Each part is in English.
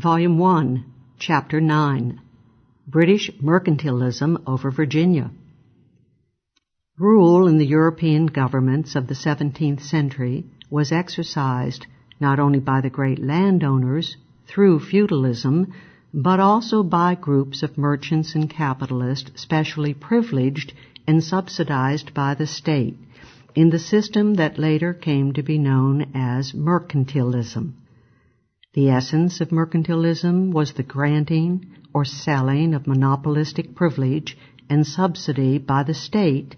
Volume 1, Chapter 9, British Mercantilism over Virginia. Rule in the European governments of the 17th century was exercised not only by the great landowners through feudalism, but also by groups of merchants and capitalists specially privileged and subsidized by the state in the system that later came to be known as mercantilism. The essence of mercantilism was the granting or selling of monopolistic privilege and subsidy by the state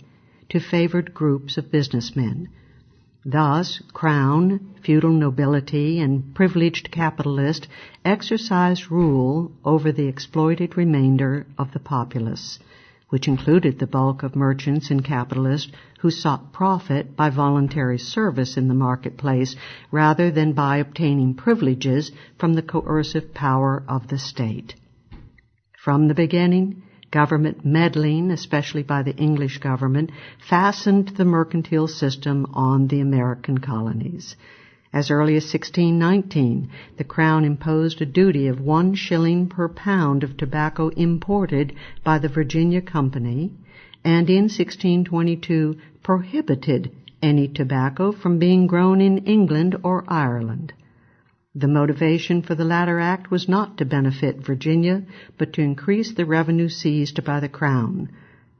to favored groups of businessmen. Thus, crown, feudal nobility, and privileged capitalists exercised rule over the exploited remainder of the populace, which included the bulk of merchants and capitalists who sought profit by voluntary service in the marketplace rather than by obtaining privileges from the coercive power of the state. From the beginning, government meddling, especially by the English government, fastened the mercantile system on the American colonies. As early as 1619, the Crown imposed a duty of 1 shilling per pound of tobacco imported by the Virginia Company, and in 1622 prohibited any tobacco from being grown in England or Ireland. The motivation for the latter act was not to benefit Virginia, but to increase the revenue seized by the Crown.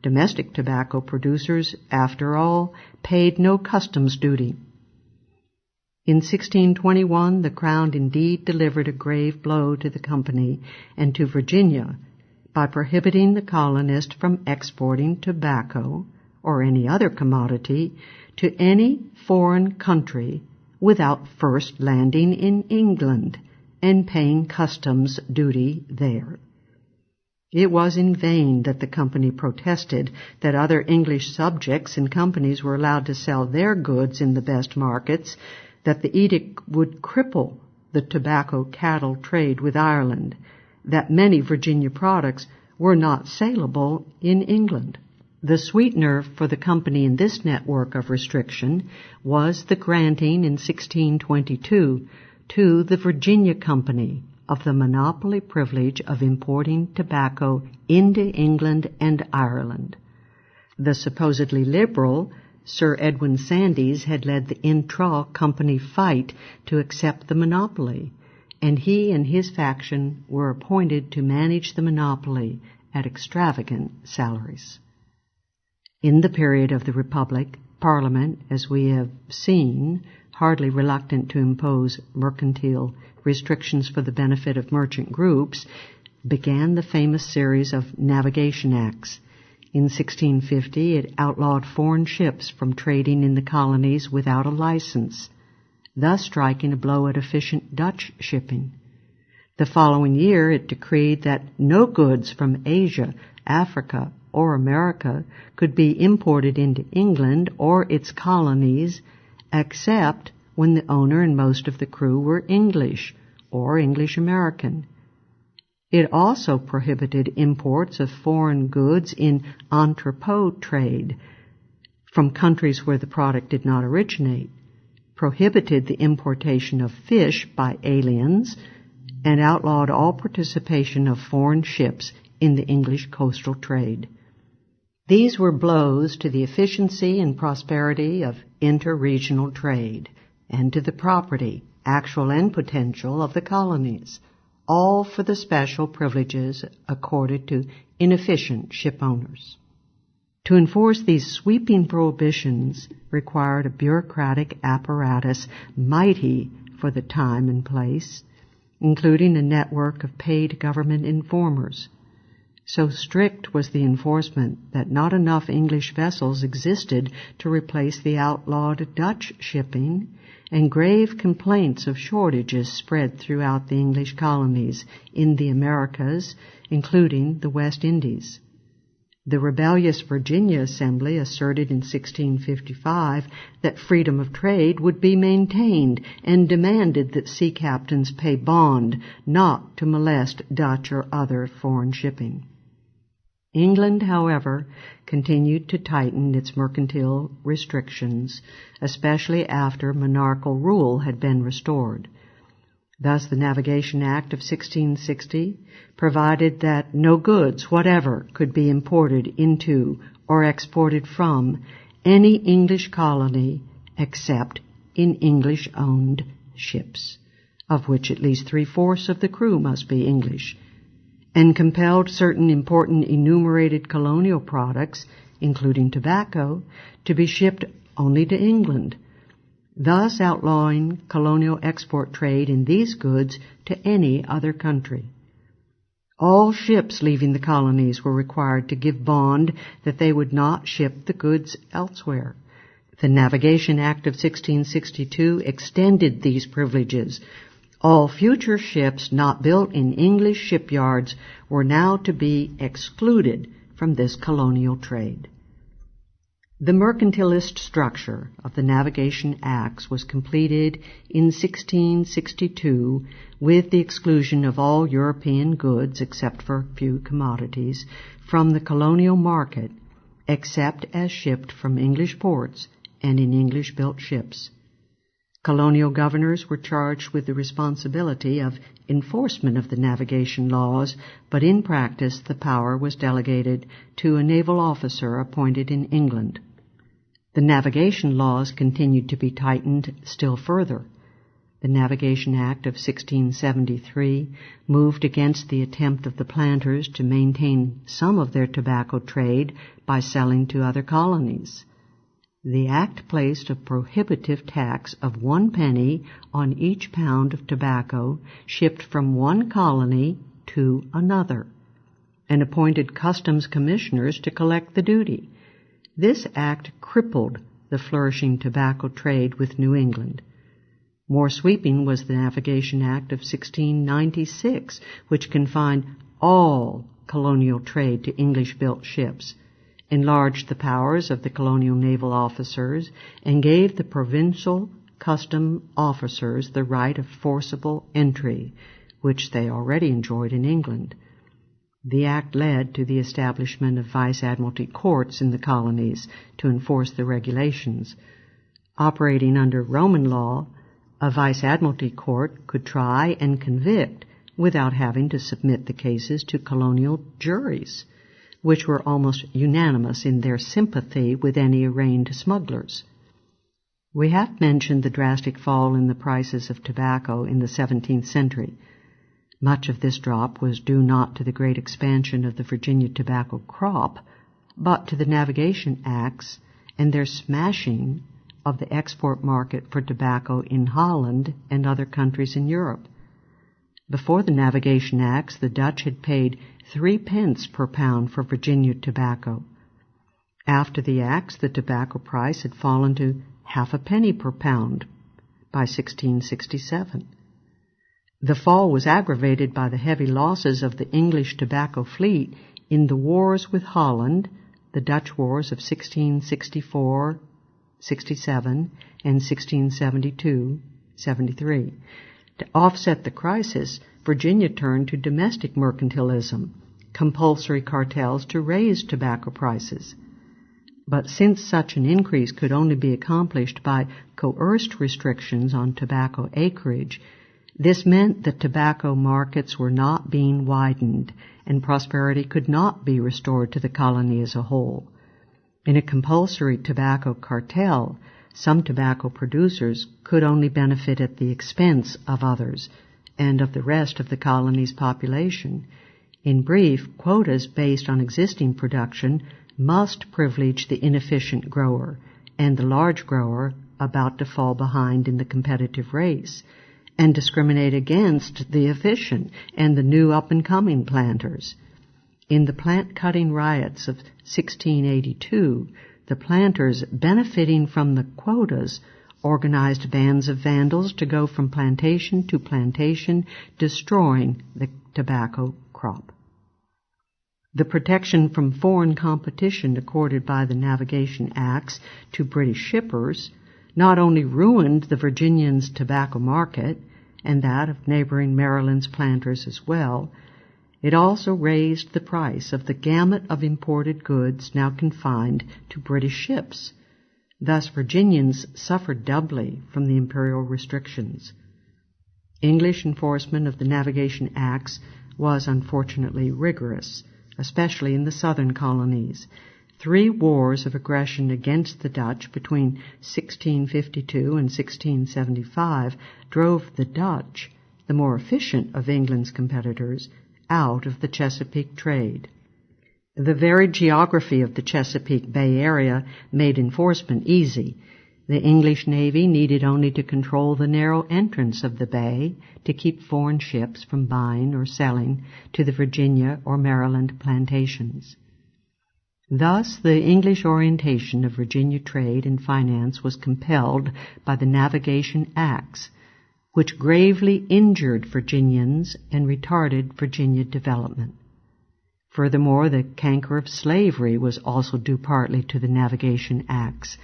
Domestic tobacco producers, after all, paid no customs duty. In 1621, the Crown indeed delivered a grave blow to the Company and to Virginia by prohibiting the colonists from exporting tobacco or any other commodity to any foreign country without first landing in England and paying customs duty there. It was in vain that the Company protested that other English subjects and companies were allowed to sell their goods in the best markets, that the edict would cripple the tobacco cattle trade with Ireland, that many Virginia products were not saleable in England. The sweetener for the Company in this network of restriction was the granting in 1622 to the Virginia Company of the monopoly privilege of importing tobacco into England and Ireland. The supposedly liberal Sir Edwin Sandys had led the intra-company fight to accept the monopoly, and he and his faction were appointed to manage the monopoly at extravagant salaries. In the period of the Republic, Parliament, as we have seen, hardly reluctant to impose mercantile restrictions for the benefit of merchant groups, began the famous series of Navigation Acts. In 1650, it outlawed foreign ships from trading in the colonies without a license, thus striking a blow at efficient Dutch shipping. The following year, it decreed that no goods from Asia, Africa, or America could be imported into England or its colonies except when the owner and most of the crew were English or English-American. It also prohibited imports of foreign goods in entrepot trade from countries where the product did not originate, prohibited the importation of fish by aliens, and outlawed all participation of foreign ships in the English coastal trade. These were blows to the efficiency and prosperity of inter-regional trade and to the property, actual and potential, of the colonies, all for the special privileges accorded to inefficient ship owners. To enforce these sweeping prohibitions required a bureaucratic apparatus mighty for the time and place, including a network of paid government informers. So strict was the enforcement that not enough English vessels existed to replace the outlawed Dutch shipping, and grave complaints of shortages spread throughout the English colonies in the Americas, including the West Indies. The rebellious Virginia Assembly asserted in 1655 that freedom of trade would be maintained and demanded that sea captains pay bond not to molest Dutch or other foreign shipping. England, however, continued to tighten its mercantile restrictions, especially after monarchical rule had been restored. Thus, the Navigation Act of 1660 provided that no goods whatever could be imported into or exported from any English colony except in English-owned ships, of which at least 3/4 of the crew must be English, and compelled certain important enumerated colonial products, including tobacco, to be shipped only to England, thus outlawing colonial export trade in these goods to any other country. All ships leaving the colonies were required to give bond that they would not ship the goods elsewhere. The Navigation Act of 1662 extended these privileges. All future ships not built in English shipyards were now to be excluded from this colonial trade. The mercantilist structure of the Navigation Acts was completed in 1662 with the exclusion of all European goods, except for a few commodities, from the colonial market, except as shipped from English ports and in English-built ships. Colonial governors were charged with the responsibility of enforcement of the navigation laws, but in practice the power was delegated to a naval officer appointed in England. The navigation laws continued to be tightened still further. The Navigation Act of 1673 moved against the attempt of the planters to maintain some of their tobacco trade by selling to other colonies. The Act placed a prohibitive tax of 1 penny on each pound of tobacco shipped from one colony to another, and appointed customs commissioners to collect the duty. This act crippled the flourishing tobacco trade with New England. More sweeping was the Navigation Act of 1696, which confined all colonial trade to English-built ships, enlarged the powers of the colonial naval officers, and gave the provincial custom officers the right of forcible entry, which they already enjoyed in England. The act led to the establishment of vice-admiralty courts in the colonies to enforce the regulations. Operating under Roman law, a vice-admiralty court could try and convict without having to submit the cases to colonial juries, which were almost unanimous in their sympathy with any arraigned smugglers. We have mentioned the drastic fall in the prices of tobacco in the 17th century. Much of this drop was due not to the great expansion of the Virginia tobacco crop, but to the Navigation Acts and their smashing of the export market for tobacco in Holland and other countries in Europe. Before the Navigation Acts, the Dutch had paid 3 pence per pound for Virginia tobacco. After the Acts, the tobacco price had fallen to half a penny per pound by 1667. The fall was aggravated by the heavy losses of the English tobacco fleet in the wars with Holland, the Dutch wars of 1664, 67, and 1672-73. To offset the crisis, Virginia turned to domestic mercantilism, compulsory cartels to raise tobacco prices. But since such an increase could only be accomplished by coerced restrictions on tobacco acreage, this meant that tobacco markets were not being widened, and prosperity could not be restored to the colony as a whole. In a compulsory tobacco cartel, some tobacco producers could only benefit at the expense of others and of the rest of the colony's population. In brief, quotas based on existing production must privilege the inefficient grower and the large grower about to fall behind in the competitive race, and discriminate against the efficient and the new up-and-coming planters. In the plant-cutting riots of 1682, the planters, benefiting from the quotas, organized bands of vandals to go from plantation to plantation, destroying the tobacco crop. The protection from foreign competition accorded by the Navigation Acts to British shippers not only ruined the Virginians' tobacco market, and that of neighboring Maryland's planters as well, it also raised the price of the gamut of imported goods now confined to British ships. Thus Virginians suffered doubly from the imperial restrictions. English enforcement of the Navigation Acts was unfortunately rigorous, especially in the southern colonies. 3 wars of aggression against the Dutch between 1652 and 1675 drove the Dutch, the more efficient of England's competitors, out of the Chesapeake trade. The very geography of the Chesapeake Bay area made enforcement easy. The English Navy needed only to control the narrow entrance of the bay to keep foreign ships from buying or selling to the Virginia or Maryland plantations. Thus, the English orientation of Virginia trade and finance was compelled by the Navigation Acts, which gravely injured Virginians and retarded Virginia development. Furthermore, the canker of slavery was also due partly to the Navigation Acts.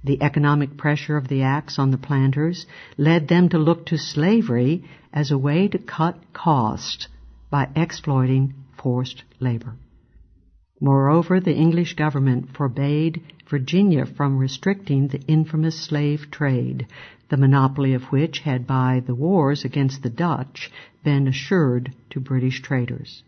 The economic pressure of the acts on the planters led them to look to slavery as a way to cut costs by exploiting forced labor. Moreover, the English government forbade Virginia from restricting the infamous slave trade, the monopoly of which had by the wars against the Dutch been assured to British traders.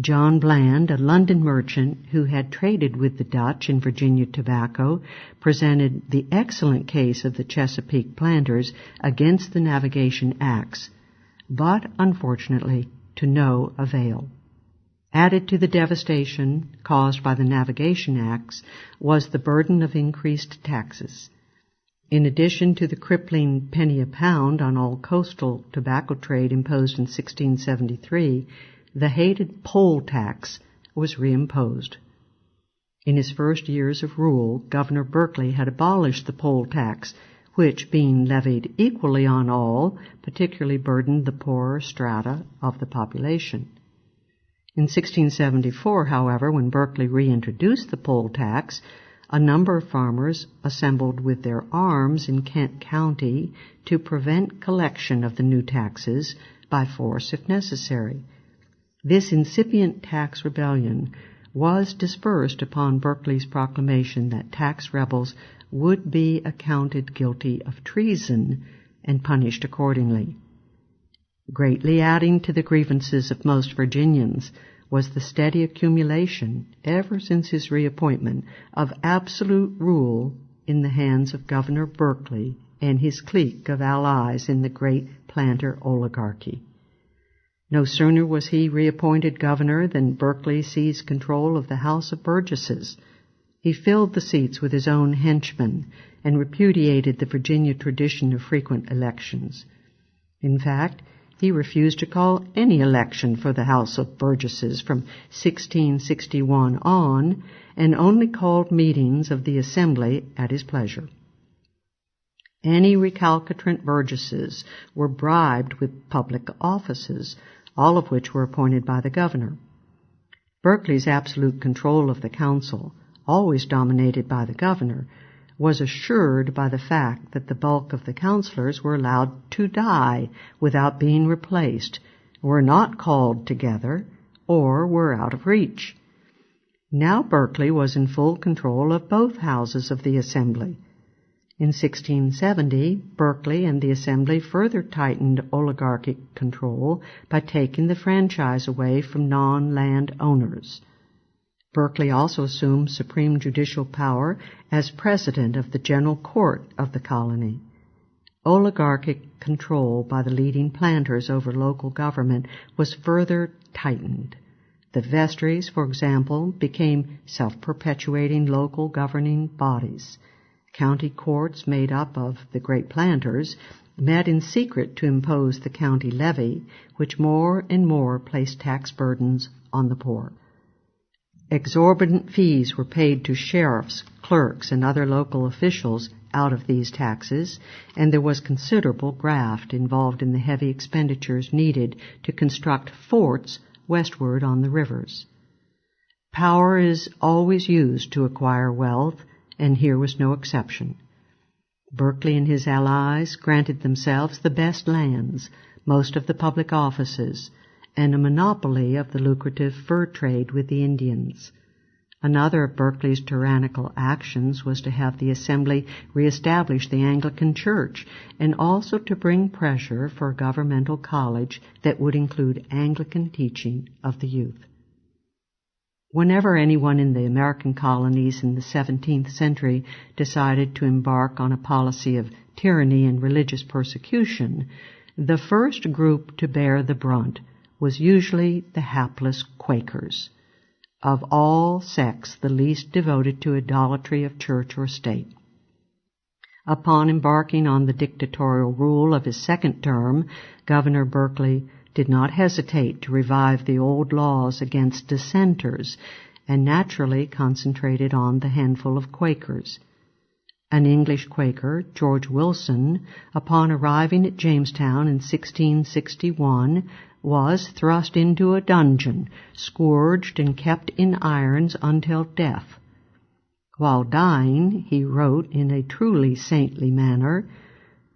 John Bland, a London merchant who had traded with the Dutch in Virginia tobacco, presented the excellent case of the Chesapeake planters against the Navigation Acts, but unfortunately to no avail. Added to the devastation caused by the Navigation Acts was the burden of increased taxes. In addition to the crippling penny a pound on all coastal tobacco trade imposed in 1673, the hated poll tax was reimposed. In his first years of rule, Governor Berkeley had abolished the poll tax, which, being levied equally on all, particularly burdened the poorer strata of the population. In 1674, however, when Berkeley reintroduced the poll tax, a number of farmers assembled with their arms in Kent County to prevent collection of the new taxes by force if necessary. This incipient tax rebellion was dispersed upon Berkeley's proclamation that tax rebels would be accounted guilty of treason and punished accordingly. Greatly adding to the grievances of most Virginians was the steady accumulation, ever since his reappointment, of absolute rule in the hands of Governor Berkeley and his clique of allies in the great planter oligarchy. No sooner was he reappointed governor than Berkeley seized control of the House of Burgesses. He filled the seats with his own henchmen and repudiated the Virginia tradition of frequent elections. In fact, he refused to call any election for the House of Burgesses from 1661 on, and only called meetings of the Assembly at his pleasure. Any recalcitrant burgesses were bribed with public offices, all of which were appointed by the governor. Berkeley's absolute control of the council, always dominated by the governor, was assured by the fact that the bulk of the councilors were allowed to die without being replaced, were not called together, or were out of reach. Now Berkeley was in full control of both houses of the Assembly. In 1670, Berkeley and the Assembly further tightened oligarchic control by taking the franchise away from non-land owners. Berkeley also assumed supreme judicial power as president of the General Court of the colony. Oligarchic control by the leading planters over local government was further tightened. The vestries, for example, became self-perpetuating local governing bodies. County courts made up of the great planters met in secret to impose the county levy, which more and more placed tax burdens on the poor. Exorbitant fees were paid to sheriffs, clerks, and other local officials out of these taxes, and there was considerable graft involved in the heavy expenditures needed to construct forts westward on the rivers. Power is always used to acquire wealth, and here was no exception. Berkeley and his allies granted themselves the best lands, most of the public offices, and a monopoly of the lucrative fur trade with the Indians. Another of Berkeley's tyrannical actions was to have the Assembly reestablish the Anglican Church and also to bring pressure for a governmental college that would include Anglican teaching of the youth. Whenever anyone in the American colonies in the 17th century decided to embark on a policy of tyranny and religious persecution, the first group to bear the brunt was usually the hapless Quakers, of all sects the least devoted to idolatry of church or state. Upon embarking on the dictatorial rule of his second term, Governor Berkeley did not hesitate to revive the old laws against dissenters and naturally concentrated on the handful of Quakers. An English Quaker, George Wilson, upon arriving at Jamestown in 1661, was thrust into a dungeon, scourged and kept in irons until death. While dying, he wrote in a truly saintly manner,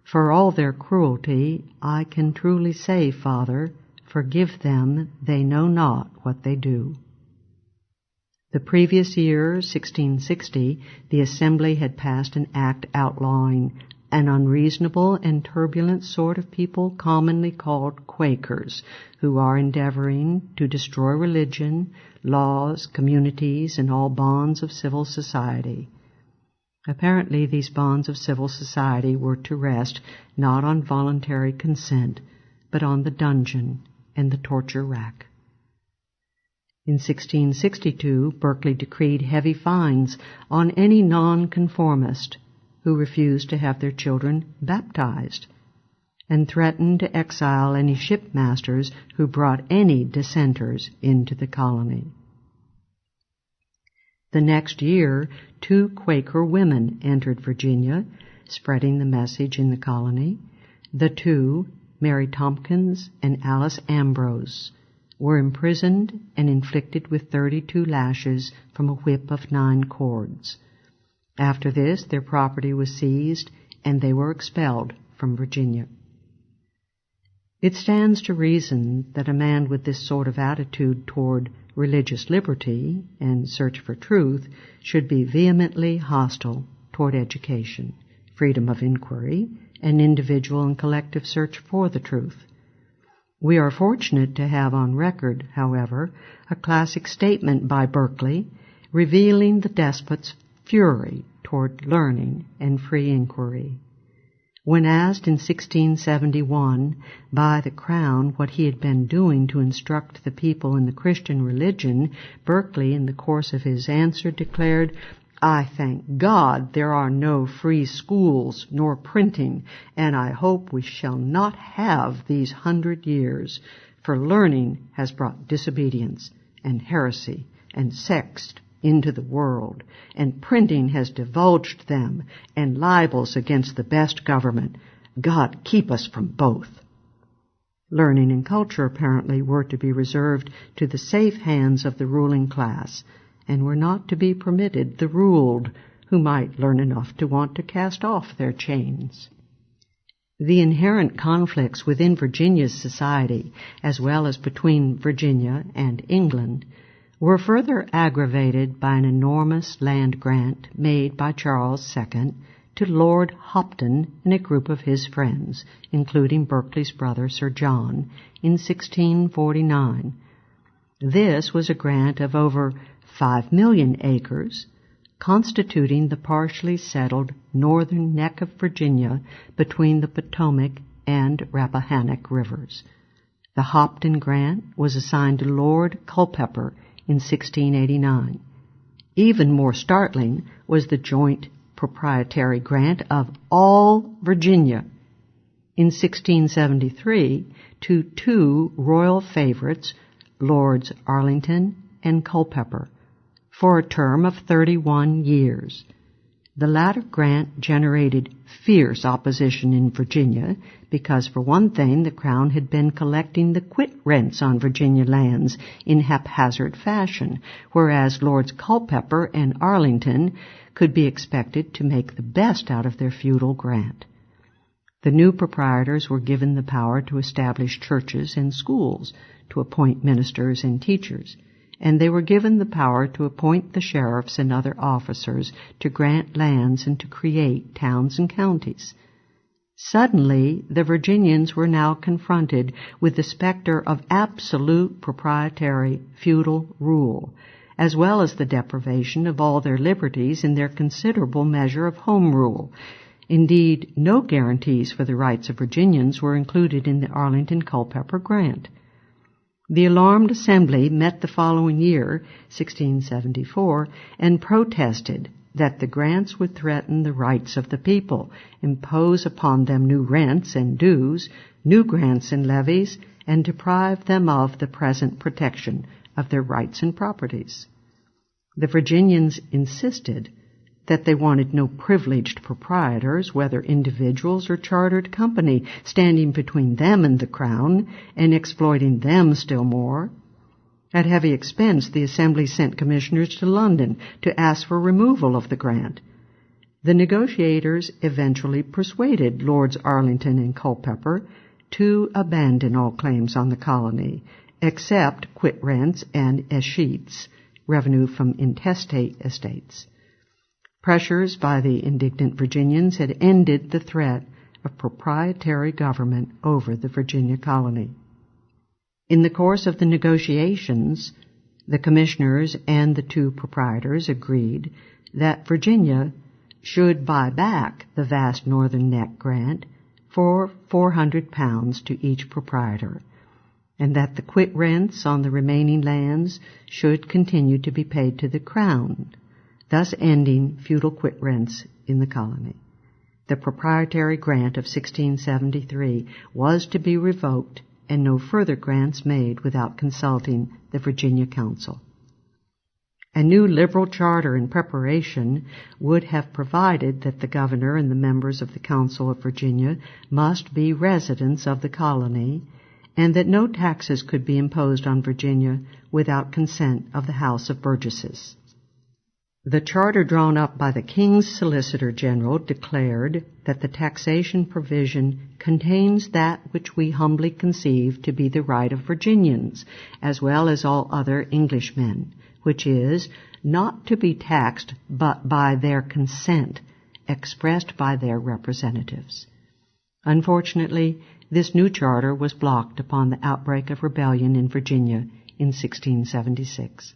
"For all their cruelty, I can truly say, Father, forgive them, they know not what they do." The previous year, 1660, the Assembly had passed an act outlawing an unreasonable and turbulent sort of people commonly called Quakers, who are endeavoring to destroy religion, laws, communities, and all bonds of civil society. Apparently, these bonds of civil society were to rest not on voluntary consent, but on the dungeon and the torture rack. In 1662, Berkeley decreed heavy fines on any nonconformist who refused to have their children baptized, and threatened to exile any shipmasters who brought any dissenters into the colony. The next year, 2 Quaker women entered Virginia, spreading the message in the colony. The 2, Mary Tompkins and Alice Ambrose, were imprisoned and inflicted with 32 lashes from a whip of 9 cords. After this, their property was seized and they were expelled from Virginia. It stands to reason that a man with this sort of attitude toward religious liberty and search for truth should be vehemently hostile toward education, freedom of inquiry, and individual and collective search for the truth. We are fortunate to have on record, however, a classic statement by Berkeley revealing the despot's fury toward learning and free inquiry. When asked in 1671 by the Crown what he had been doing to instruct the people in the Christian religion, Berkeley, in the course of his answer, declared, "I thank God there are no free schools nor printing, and I hope we shall not have these 100 years, for learning has brought disobedience and heresy and sex into the world, and printing has divulged them, and libels against the best government. God keep us from both." Learning and culture apparently were to be reserved to the safe hands of the ruling class, and were not to be permitted the ruled, who might learn enough to want to cast off their chains. The inherent conflicts within Virginia's society, as well as between Virginia and England, were further aggravated by an enormous land grant made by Charles II to Lord Hopton and a group of his friends, including Berkeley's brother Sir John, in 1649. This was a grant of over 5 million acres, constituting the partially settled northern neck of Virginia between the Potomac and Rappahannock rivers. The Hopton grant was assigned to Lord Culpeper in 1689. Even more startling was the joint proprietary grant of all Virginia in 1673 to 2 royal favorites, Lords Arlington and Culpeper, for a term of 31 years. The latter grant generated fierce opposition in Virginia because, for one thing, the Crown had been collecting the quit rents on Virginia lands in haphazard fashion, whereas Lords Culpeper and Arlington could be expected to make the best out of their feudal grant. The new proprietors were given the power to establish churches and schools, to appoint ministers and teachers, and they were given the power to appoint the sheriffs and other officers, to grant lands, and to create towns and counties. Suddenly, the Virginians were now confronted with the specter of absolute proprietary feudal rule, as well as the deprivation of all their liberties and their considerable measure of home rule. Indeed, no guarantees for the rights of Virginians were included in the Arlington-Culpeper Grant. The alarmed Assembly met the following year, 1674, and protested that the grants would threaten the rights of the people, impose upon them new rents and dues, new grants and levies, and deprive them of the present protection of their rights and properties. The Virginians insisted that they wanted no privileged proprietors, whether individuals or chartered company, standing between them and the Crown and exploiting them still more. At heavy expense, the Assembly sent commissioners to London to ask for removal of the grant. The negotiators eventually persuaded Lords Arlington and Culpeper to abandon all claims on the colony, except quit rents and escheats, revenue from intestate estates. Pressures by the indignant Virginians had ended the threat of proprietary government over the Virginia colony. In the course of the negotiations, the commissioners and the two proprietors agreed that Virginia should buy back the vast Northern Neck grant for £400 to each proprietor, and that the quit rents on the remaining lands should continue to be paid to the Crown, thus ending feudal quit rents in the colony. The proprietary grant of 1673 was to be revoked and no further grants made without consulting the Virginia Council. A new liberal charter in preparation would have provided that the governor and the members of the Council of Virginia must be residents of the colony, and that no taxes could be imposed on Virginia without consent of the House of Burgesses. The charter drawn up by the King's Solicitor General declared that the taxation provision contains that which we humbly conceive to be the right of Virginians, as well as all other Englishmen, which is, not to be taxed but by their consent, expressed by their representatives. Unfortunately, this new charter was blocked upon the outbreak of rebellion in Virginia in 1676.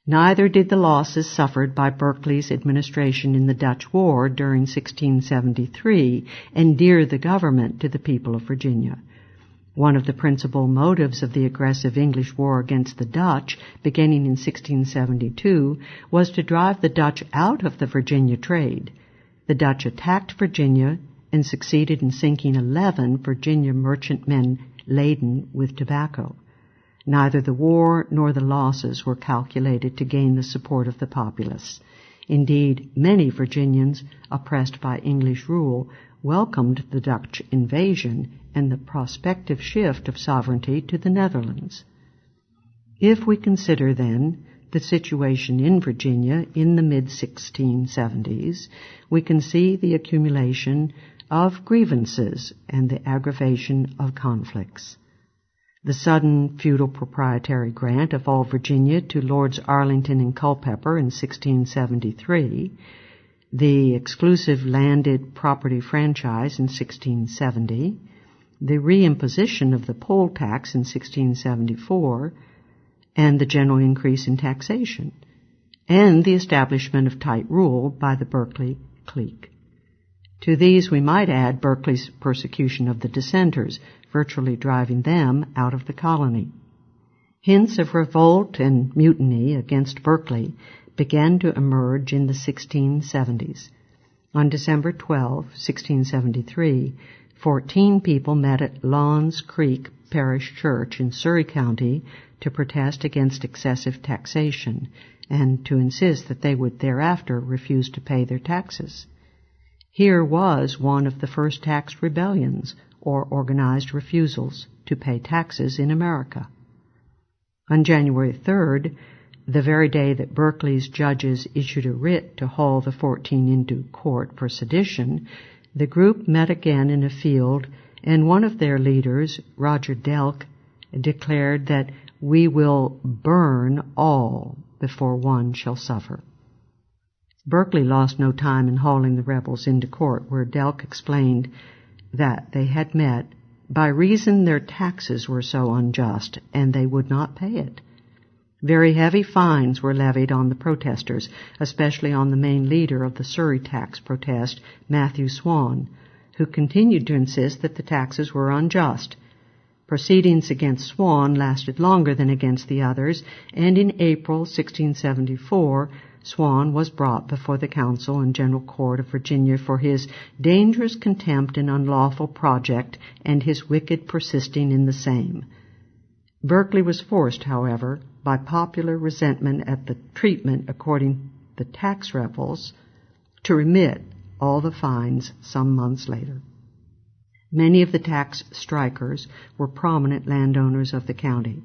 Neither did the losses suffered by Berkeley's administration in the Dutch War during 1673 endear the government to the people of Virginia. One of the principal motives of the aggressive English war against the Dutch, beginning in 1672, was to drive the Dutch out of the Virginia trade. The Dutch attacked Virginia and succeeded in sinking 11 Virginia merchantmen laden with tobacco. Neither the war nor the losses were calculated to gain the support of the populace. Indeed, many Virginians, oppressed by English rule, welcomed the Dutch invasion and the prospective shift of sovereignty to the Netherlands. If we consider, then, the situation in Virginia in the mid-1670s, we can see the accumulation of grievances and the aggravation of conflicts. The sudden feudal proprietary grant of all Virginia to Lords Arlington and Culpeper in 1673, the exclusive landed property franchise in 1670, the reimposition of the poll tax in 1674, and the general increase in taxation, and the establishment of tight rule by the Berkeley clique. To these we might add Berkeley's persecution of the dissenters, virtually driving them out of the colony. Hints of revolt and mutiny against Berkeley began to emerge in the 1670s. On December 12, 1673, 14 people met at Lawns Creek Parish Church in Surry County to protest against excessive taxation and to insist that they would thereafter refuse to pay their taxes. Here was one of the first tax rebellions, or organized refusals to pay taxes in America. On January 3rd, the very day that Berkeley's judges issued a writ to haul the 14 into court for sedition, the group met again in a field, and one of their leaders, Roger Delk, declared that "We will burn all before one shall suffer." Berkeley lost no time in hauling the rebels into court, where Delk explained that they had met by reason their taxes were so unjust, and they would not pay it. Very heavy fines were levied on the protesters, especially on the main leader of the Surrey tax protest, Matthew Swan, who continued to insist that the taxes were unjust. Proceedings against Swan lasted longer than against the others, and in April 1674, Swan was brought before the Council and General Court of Virginia for his dangerous contempt and unlawful project and his wicked persisting in the same. Berkeley was forced, however, by popular resentment at the treatment according to the tax rebels, to remit all the fines some months later. Many of the tax strikers were prominent landowners of the county.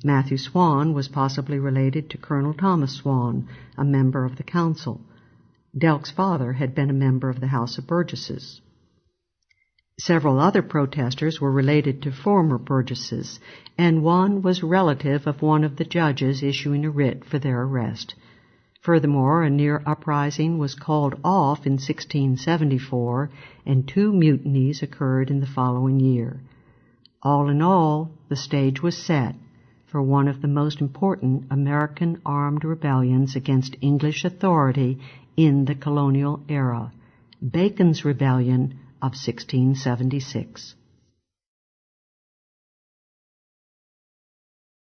Matthew Swan was possibly related to Colonel Thomas Swan, a member of the council. Delk's father had been a member of the House of Burgesses. Several other protesters were related to former burgesses, and one was relative of one of the judges issuing a writ for their arrest. Furthermore, a near uprising was called off in 1674, and 2 mutinies occurred in the following year. All in all, the stage was set for one of the most important American armed rebellions against English authority in the colonial era, Bacon's Rebellion of 1676.